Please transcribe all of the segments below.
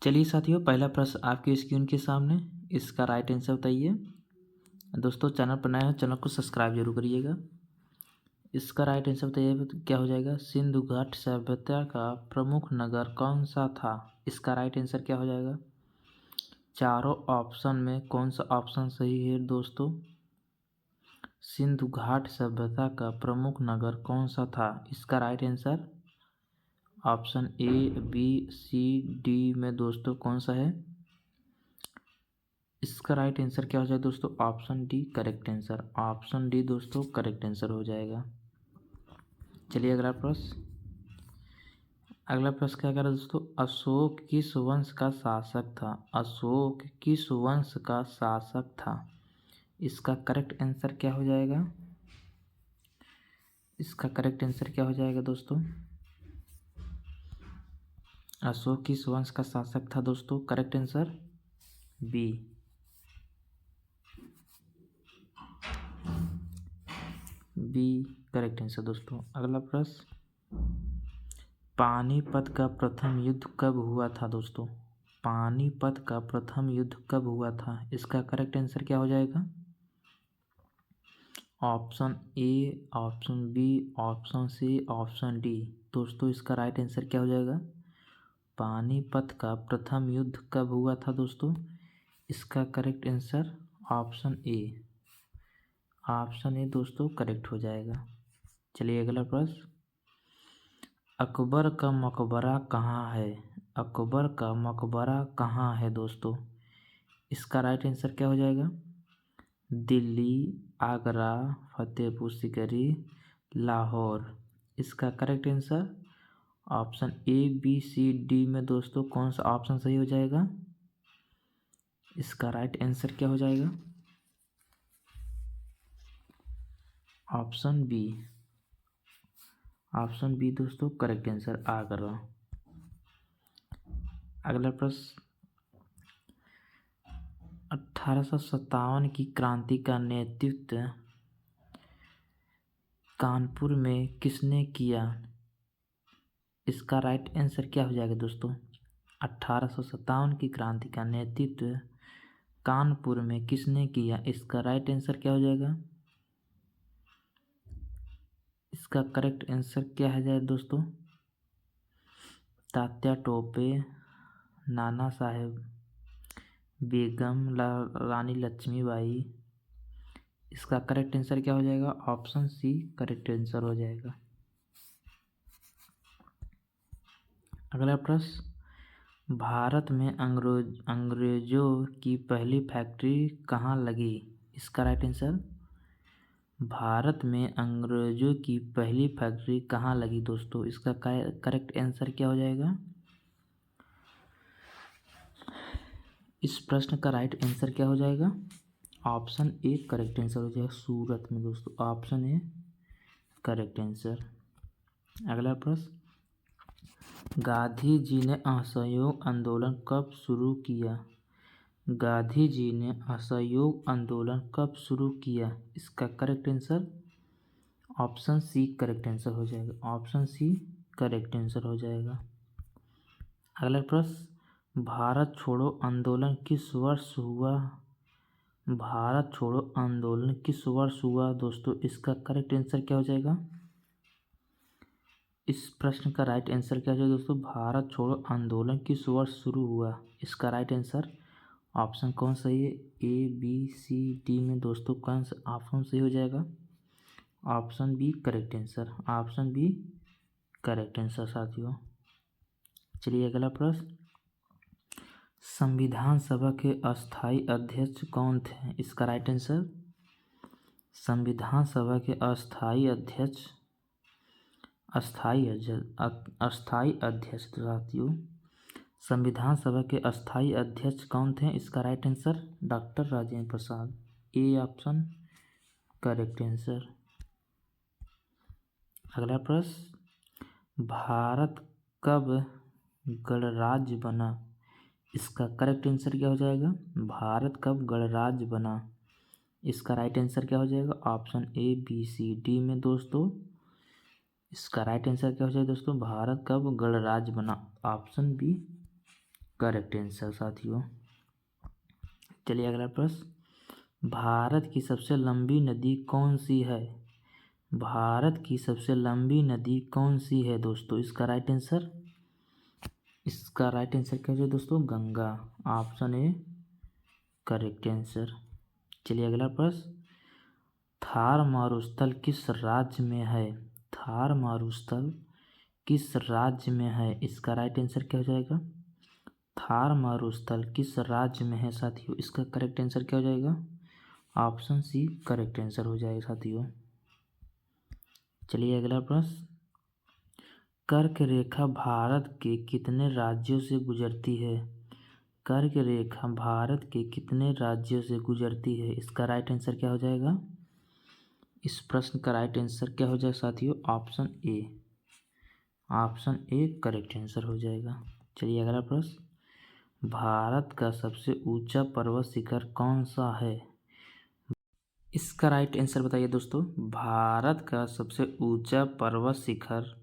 चलिए साथियों, पहला प्रश्न आपकी स्क्रीन के सामने, इसका राइट आंसर बताइए। दोस्तों चैनल पर नए हो, चैनल को सब्सक्राइब जरूर करिएगा। इसका राइट आंसर बताइए क्या हो जाएगा। सिंधु घाट सभ्यता का प्रमुख नगर कौन सा था। इसका राइट आंसर क्या हो जाएगा। चारों ऑप्शन में कौन सा ऑप्शन सही है दोस्तों। सिंधु घाट सभ्यता का प्रमुख नगर कौन सा था। इसका right answer option A, B, C, D में दोस्तों कौन सा है। इसका राइट आंसर क्या हो जाएगा दोस्तों। Option D correct answer. Option D दोस्तों करेक्ट आंसर हो जाएगा। चलिए अगला प्रश्न। अगला प्रश्न क्या कह रहा है दोस्तों। अशोक किस वंश का शासक था। अशोक किस वंश का शासक था। इसका करेक्ट आंसर क्या हो जाएगा। इसका करेक्ट आंसर क्या हो जाएगा दोस्तों। अशोक किस वंश का शासक था दोस्तों। Correct answer B, B correct answer दोस्तों। अगला प्रश्न। पानीपत का प्रथम युद्ध कब हुआ था दोस्तों। पानीपत का प्रथम युद्ध कब हुआ था। इसका करेक्ट आंसर क्या हो जाएगा। Option A, option B, option C, option D. दोस्तों इसका राइट आंसर क्या हो जाएगा। पानीपत का प्रथम युद्ध कब हुआ था दोस्तों। इसका correct answer option A. Option A दोस्तों करेक्ट हो जाएगा। चलिए अगला प्रश्न। अकबर का मकबरा कहाँ है। अकबर का मकबरा कहाँ है दोस्तों। इसका राइट आंसर क्या हो जाएगा। दिल्ली, आगरा, फतेहपुर सीकरी, लाहौर। इसका correct answer option A, B, C, D में दोस्तों कौन सा ऑप्शन सही हो जाएगा। इसका राइट आंसर क्या हो जाएगा। Option B. ऑप्शन बी दोस्तों करेक्ट आंसर आगरा। अगला प्रश्न। 1857 की क्रांति का नेतृत्व कानपुर में किसने किया। इसका राइट आंसर क्या हो जाएगा दोस्तों। 1857 की क्रांति का नेतृत्व कानपुर में किसने किया। इसका राइट आंसर क्या हो जाएगा। इसका करेक्ट आंसर क्या है जाए दोस्तों। तात्या टोपे, नाना साहेब, बेगम रानी लक्ष्मीबाई। इसका करेक्ट आंसर क्या हो जाएगा। ऑप्शन सी करेक्ट आंसर हो जाएगा। अगला प्रश्न। भारत में अंग्रेजों की पहली फैक्ट्री कहाँ लगी। इसका राइट आंसर। भारत में अंग्रेजों की पहली फैक्ट्री कहाँ लगी दोस्तों। इसका करेक्ट आंसर क्या हो जाएगा। इस प्रश्न का राइट आंसर क्या हो जाएगा। ऑप्शन ए करेक्ट आंसर हो जाएगा। सूरत में दोस्तों ऑप्शन ए करेक्ट आंसर। अगला प्रश्न। गांधी जी ने असहयोग आंदोलन कब शुरू किया। गांधी जी ने असहयोग आंदोलन कब शुरू किया। इसका correct answer option C correct answer हो जाएगा। ऑप्शन सी करेक्ट आंसर हो जाएगा। अगला प्रश्न। भारत छोड़ो आंदोलन किस वर्ष हुआ। भारत छोड़ो आंदोलन किस वर्ष हुआ दोस्तों। इसका करेक्ट आंसर क्या हो जाएगा। इस प्रश्न का राइट आंसर क्या हो जाएगा दोस्तों। भारत छोड़ो आंदोलन किस वर्ष शुरू हुआ। इसका राइट आंसर ऑप्शन कौन सही है। ए, बी, सी, डी में दोस्तों कौन सा ऑप्शन सही हो जाएगा। Option B correct answer. Option B correct answer साथियों। चलिए अगला प्रश्न। संविधान सभा के अस्थाई अध्यक्ष कौन थे। इसका राइट आंसर। संविधान सभा के अस्थाई अध्यक्ष साथियों। संविधान सभा के अस्थाई अध्यक्ष कौन थे। इसका right answer doctor Rajendra Prasad. A option correct answer. अगला प्रश्न। भारत कब गणराज्य बना। इसका करेक्ट आंसर क्या हो जाएगा। भारत कब गणराज्य बना। इसका राइट आंसर क्या हो जाएगा। Option A, B, C, D में दोस्तों इसका राइट आंसर क्या हो जाएगा दोस्तों। भारत कब गणराज्य बना। ऑप्शन बी करेक्ट आंसर साथियों। चलिए अगला प्रश्न, भारत की सबसे लंबी नदी कौन सी है? भारत की सबसे लंबी नदी कौन सी है दोस्तों? इसका राइट आंसर क्या है दोस्तों? Ganga. Option A correct answer. चलिए अगला प्रश्न, थार मारुस्थल किस राज्य में है? थार मारुस्थल किस राज्य में है? इसका राइट आंसर क्या हो जाएगा? थार मारुस्थल किस राज्य में है साथियों? इसका करेक्ट आंसर क्या हो जाएगा? ऑप्शन सी करेक्ट आंसर हो जाएगा साथियों। चलिए अगला प्रश्न, कर्क रेखा भारत के कितने राज्यों से गुजरती है? कर्क रेखा भारत के कितने राज्यों से गुजरती है? इसका राइट आंसर क्या हो जाएगा? इस प्रश्न का राइट आंसर क्या हो जाएगा साथियों? ऑप्शन ए करेक्ट आंसर हो जाएगा। चलिए अगला प्रश्न, भारत का सबसे ऊंचा पर्वत शिखर कौन सा है? इसका राइट आंसर बताइए दोस्तों। भारत का सबसे ऊंचा पर्वत शिखर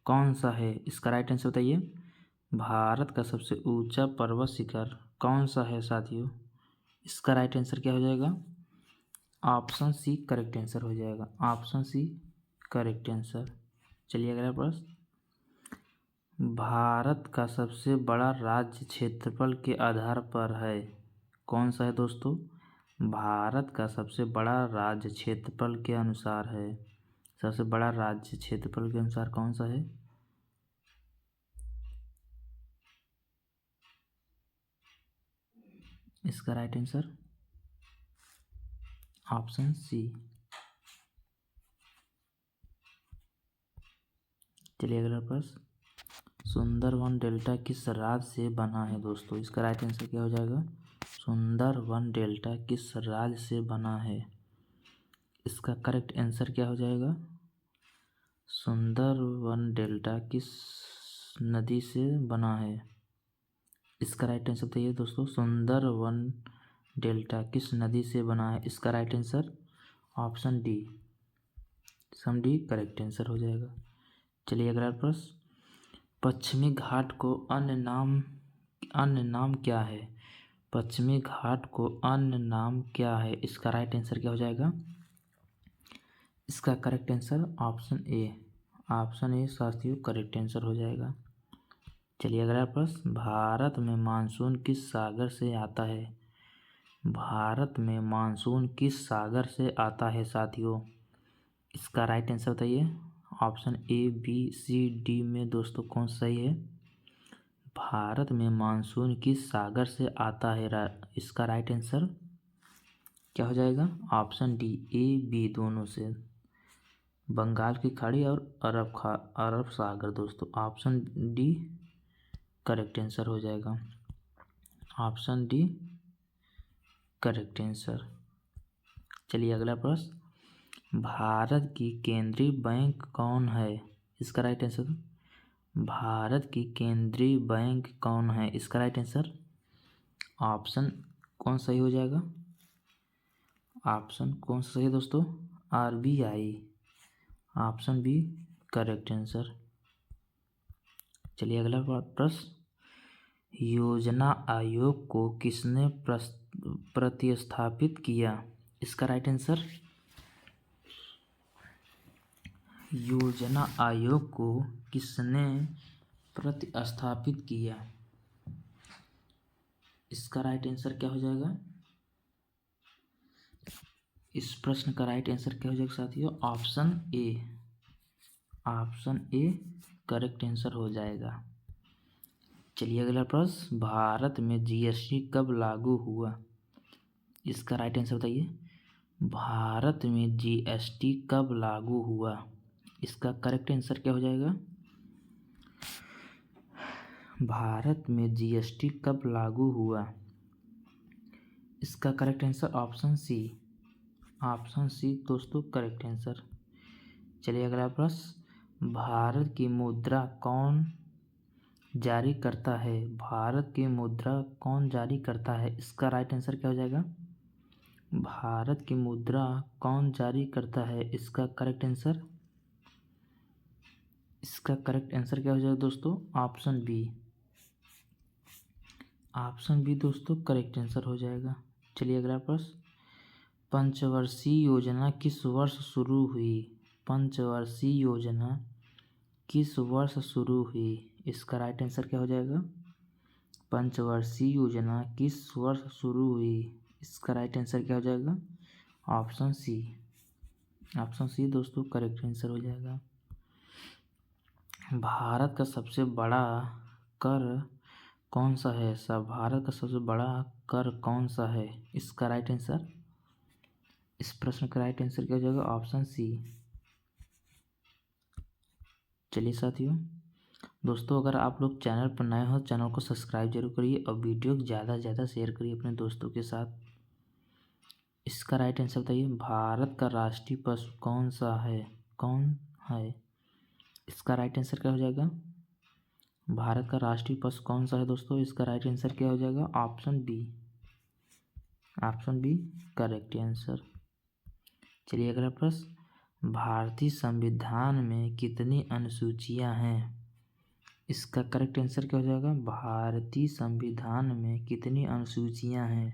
कौन सा है? इसका राइट आंसर बताइए। भारत का सबसे ऊंचा पर्वत शिखर कौन सा है साथियों? इसका राइट आंसर क्या हो जाएगा? ऑप्शन सी करेक्ट आंसर हो जाएगा। Option C correct answer. चलिए अगला प्रश्न, भारत का सबसे बड़ा राज्य क्षेत्रफल के आधार पर है कौन सा है दोस्तों? भारत का सबसे बड़ा राज्य क्षेत्रफल के अनुसार है, सबसे बड़ा राज्य क्षेत्रफल के अनुसार कौन सा है? इसका राइट आंसर ऑप्शन सी। चलिए अगला प्रश्न, सुंदरवन डेल्टा किस राज्य से बना है दोस्तों? इसका राइट आंसर क्या हो जाएगा? सुंदरवन डेल्टा किस राज्य से बना है? इसका करेक्ट आंसर क्या हो जाएगा? सुंदरवन डेल्टा किस नदी से बना है? इसका राइट आंसर बताइए दोस्तों। सुंदरवन डेल्टा किस नदी से बना है? इसका right answer option D correct answer हो जाएगा। चलिए अगला प्रश्न, पश्चिमी घाट को अन्य नाम क्या है? पश्चिमी घाट को अन्य नाम क्या है? इसका राइट आंसर क्या हो जाएगा? इसका करेक्ट आंसर ऑप्शन ए साथियों करेक्ट आंसर हो जाएगा। चलिए अगला प्रश्न, भारत में मानसून किस सागर से आता है? भारत में मानसून किस सागर से आता है साथियों? इसका राइट आंसर बताइए। Option A B C D में दोस्तों कौन सा सही है? भारत में मानसून किस सागर से आता है? इसका राइट आंसर क्या हो जाएगा? ऑप्शन डी ए बी दोनों से, बंगाल की खाड़ी और अरब सागर दोस्तों। ऑप्शन डी करेक्ट आंसर हो जाएगा। Option D correct answer. चलिए अगला प्रश्न, भारत की केंद्रीय बैंक कौन है? इसका राइट आंसर, भारत की केंद्रीय बैंक कौन है? इसका राइट आंसर ऑप्शन कौन सही हो जाएगा? ऑप्शन कौन सा सही है दोस्तों? RBI। Option B correct answer. चलिए अगला प्रश्न, योजना आयोग को किसने प्रतिस्थापित किया? इसका राइट आंसर, योजना आयोग को किसने प्रतिस्थापित किया? इसका राइट आंसर क्या हो जाएगा? इस प्रश्न का राइट आंसर क्या हो जाएगा साथियों? ऑप्शन ए करेक्ट आंसर हो जाएगा। चलिए अगला प्रश्न, भारत में GST कब लागू हुआ? इसका राइट आंसर बताइए। भारत में GST कब लागू हुआ? इसका करेक्ट आंसर क्या हो जाएगा? भारत में GST कब लागू हुआ? इसका करेक्ट आंसर ऑप्शन सी दोस्तों करेक्ट आंसर। चलिए अगला प्रश्न, भारत की मुद्रा कौन जारी करता है? भारत की मुद्रा कौन जारी करता है? इसका राइट आंसर क्या हो जाएगा? भारत की मुद्रा कौन जारी करता है? इसका करेक्ट आंसर क्या हो जाएगा दोस्तों? ऑप्शन बी ऑप्शन बी दोस्तों करेक्ट आंसर हो जाएगा। चलिए अगला प्रश्न, पंचवर्षीय योजना किस वर्ष शुरू हुई? पंचवर्षीय योजना किस वर्ष शुरू हुई? इसका राइट आंसर क्या हो जाएगा? पंचवर्षीय योजना किस वर्ष शुरू हुई? इसका राइट आंसर क्या हो जाएगा? Option C. ऑप्शन सी दोस्तों करेक्ट आंसर हो जाएगा। भारत का सबसे बड़ा कर कौन सा है? सब भारत का सबसे बड़ा कर कौन सा है? इसका राइट आंसर, इस प्रश्न का राइट आंसर क्या हो जाएगा? Option C. चलिए साथियों, दोस्तों अगर आप लोग चैनल पर नए हो चैनल को सब्सक्राइब जरूर करिए और वीडियो ज़्यादा से ज़्यादा शेयर करिए अपने दोस्तों के साथ। इसका राइट आंसर बताइए, भारत का राष्ट्रीय पशु कौन सा है? कौन है? इसका राइट आंसर क्या हो जाएगा? भारत का राष्ट्रीय पशु कौन सा है दोस्तों? इसका राइट आंसर क्या हो जाएगा? Option B. Option B correct answer. चलिए अगला प्रश्न, भारतीय संविधान में कितनी अनुसूचियां हैं? इसका करेक्ट आंसर क्या हो जाएगा? भारतीय संविधान में कितनी अनुसूचियां हैं?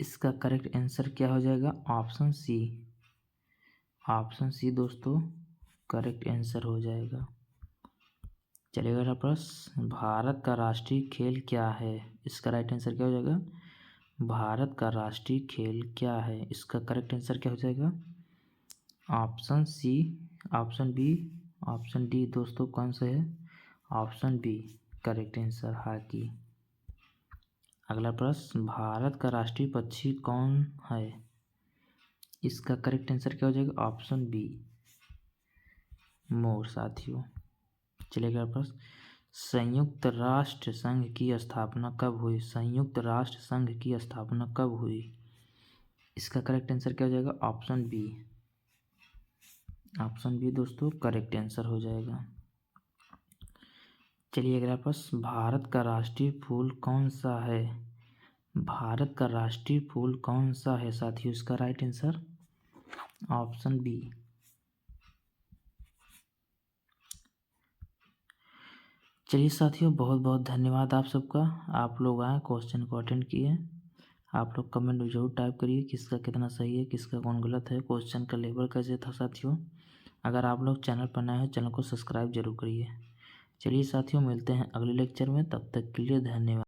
इसका करेक्ट आंसर क्या हो जाएगा? Option C. ऑप्शन सी दोस्तों करेक्ट आंसर हो जाएगा। चलिए अगला प्रश्न, भारत का राष्ट्रीय खेल क्या है? इसका राइट आंसर क्या हो जाएगा? भारत का राष्ट्रीय खेल क्या है? इसका करेक्ट आंसर क्या हो जाएगा? Option C, option B, option D दोस्तों कौन सा है? Option B correct answer hockey. अगला प्रश्न, भारत का राष्ट्रीय पक्षी कौन है? इसका करेक्ट आंसर क्या हो जाएगा? ऑप्शन बी मोर साथियों। चलिए अगला प्रश्न, संयुक्त राष्ट्र संघ की स्थापना कब हुई? संयुक्त राष्ट्र संघ की स्थापना कब हुई? इसका करेक्ट आंसर क्या हो जाएगा? Option B. ऑप्शन बी दोस्तों करेक्ट आंसर हो जाएगा। चलिए अगला प्रश्न, भारत का राष्ट्रीय फूल कौन सा है? भारत का राष्ट्रीय फूल कौन सा है साथियों? इसका राइट आंसर ऑप्शन बी। चलिए साथियों, बहुत बहुत धन्यवाद आप सबका। आप लोग आए क्वेश्चन को अटेंड किए। आप लोग कमेंट में जरूर टाइप करिए किसका कितना सही है, किसका कौन गलत है, क्वेश्चन का लेवल कैसे था साथियों। अगर आप लोग चैनल पर नए हैं चैनल को सब्सक्राइब जरूर करिए। चलिए साथियों, मिलते हैं अगले लेक्चर में, तब तक के लिए धन्यवाद।